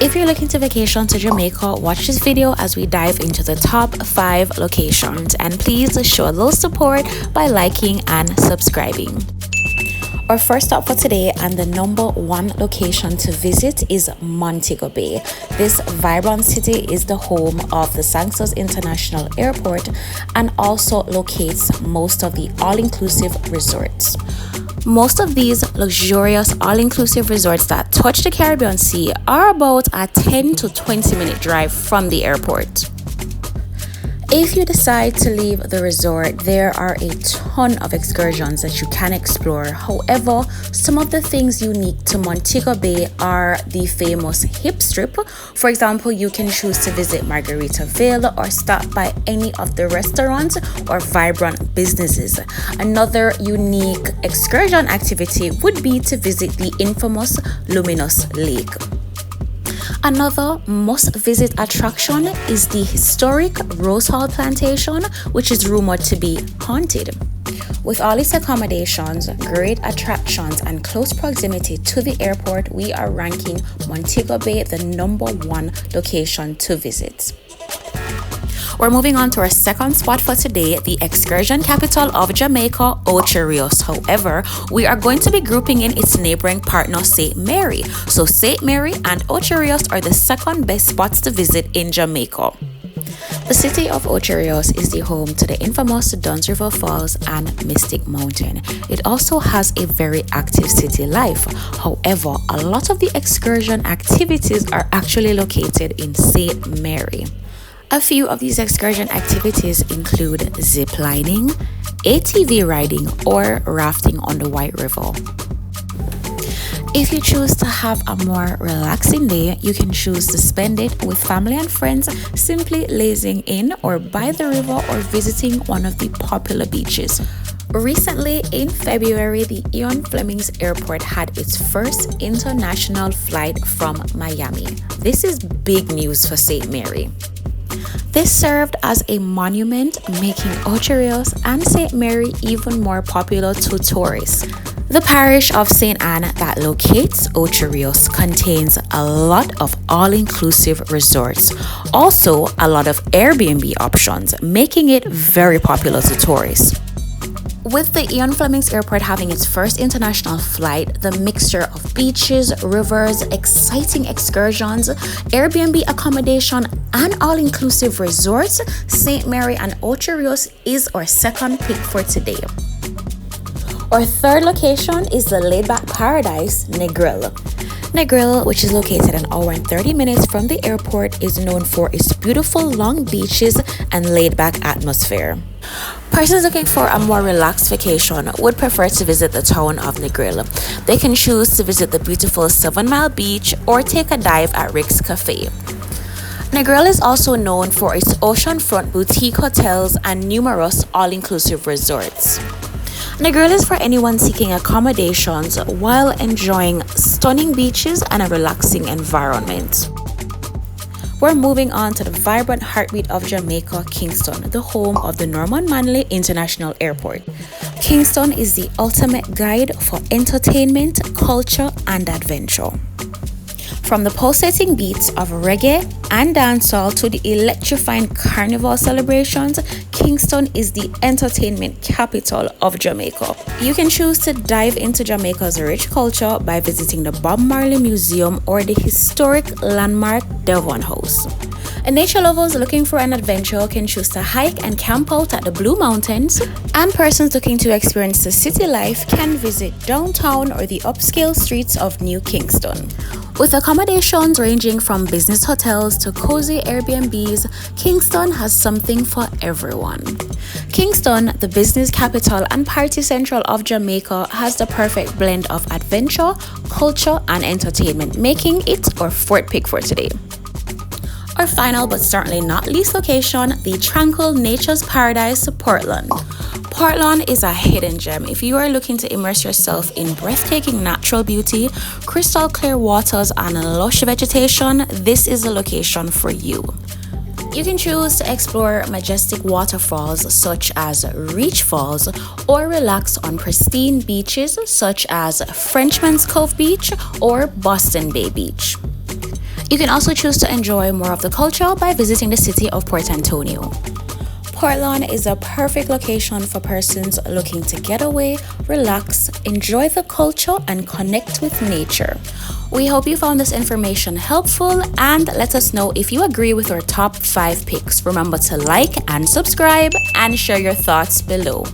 If you're looking to vacation to Jamaica, watch this video as we dive into the top 5 locations, and please show a little support by liking and subscribing. Our first stop for today and the number 1 location to visit is Montego Bay. This vibrant city is the home of the Sangsters International Airport and also locates most of the all-inclusive resorts. Most of these luxurious all-inclusive resorts that touch the Caribbean Sea are about a 10 to 20 minute drive from the airport. If you decide to leave the resort, there are a ton of excursions that you can explore. However, some of the things unique to Montego Bay are the famous hip strip. For example, you can choose to visit Margaritaville or stop by any of the restaurants or vibrant businesses. Another unique excursion activity would be to visit the infamous Luminous Lake. Another must-visit attraction is the historic Rose Hall Plantation, which is rumored to be haunted. With all its accommodations, great attractions, and close proximity to the airport, we are ranking Montego Bay the number 1 location to visit. We're moving on to our second spot for today, the excursion capital of Jamaica, Ocho. However, we are going to be grouping in its neighboring partner, St. Mary. So St. Mary and Ocho are the second best spots to visit in Jamaica. The city of Ocho is the home to the infamous Duns River Falls and Mystic Mountain. It also has a very active city life. However, a lot of the excursion activities are actually located in St. Mary. A few of these excursion activities include ziplining, ATV riding, or rafting on the White River. If you choose to have a more relaxing day, you can choose to spend it with family and friends, simply lazing in or by the river or visiting one of the popular beaches. Recently, in February, the Ian Fleming's Airport had its first international flight from Miami. This is big news for St. Mary. This served as a monument, making Ocho and St. Mary even more popular to tourists. The parish of St. Anne that locates Ocho contains a lot of all-inclusive resorts, also a lot of Airbnb options, making it very popular to tourists. With the Ian Fleming's Airport having its first international flight, the mixture of beaches, rivers, exciting excursions, Airbnb accommodation, and all-inclusive resorts, St. Mary and Ocho is our second pick for today. Our third location is the laid-back paradise, Negril. Negril, which is located an hour and 30 minutes from the airport, is known for its beautiful long beaches and laid-back atmosphere. Persons looking for a more relaxed vacation would prefer to visit the town of Negril. They can choose to visit the beautiful 7 Mile Beach or take a dive at Rick's Cafe. Negril is also known for its oceanfront boutique hotels and numerous all-inclusive resorts. Negril is for anyone seeking accommodations while enjoying stunning beaches and a relaxing environment. We're moving on to the vibrant heartbeat of Jamaica, Kingston, the home of the Norman Manley International Airport. Kingston is the ultimate guide for entertainment, culture, and adventure. From the pulsating beats of reggae and dancehall to the electrifying carnival celebrations, Kingston is the entertainment capital of Jamaica. You can choose to dive into Jamaica's rich culture by visiting the Bob Marley Museum or the historic landmark Devon House. And nature lovers looking for an adventure can choose to hike and camp out at the Blue Mountains, and persons looking to experience the city life can visit downtown or the upscale streets of New Kingston. With accommodations ranging from business hotels to cozy Airbnbs, Kingston has something for everyone. Kingston, the business capital and party central of Jamaica, has the perfect blend of adventure, culture, and entertainment, making it our fourth pick for today. Our final but certainly not least location, the tranquil nature's paradise, Portland. Portland is a hidden gem. If you are looking to immerse yourself in breathtaking natural beauty, crystal clear waters, and lush vegetation, this is the location for you. You can choose to explore majestic waterfalls such as Reach Falls or relax on pristine beaches such as Frenchman's Cove Beach or Boston Bay Beach. You can also choose to enjoy more of the culture by visiting the city of Port Antonio. Portland is a perfect location for persons looking to get away, relax, enjoy the culture, and connect with nature. We hope you found this information helpful, and let us know if you agree with our top 5 picks. Remember to like and subscribe and share your thoughts below.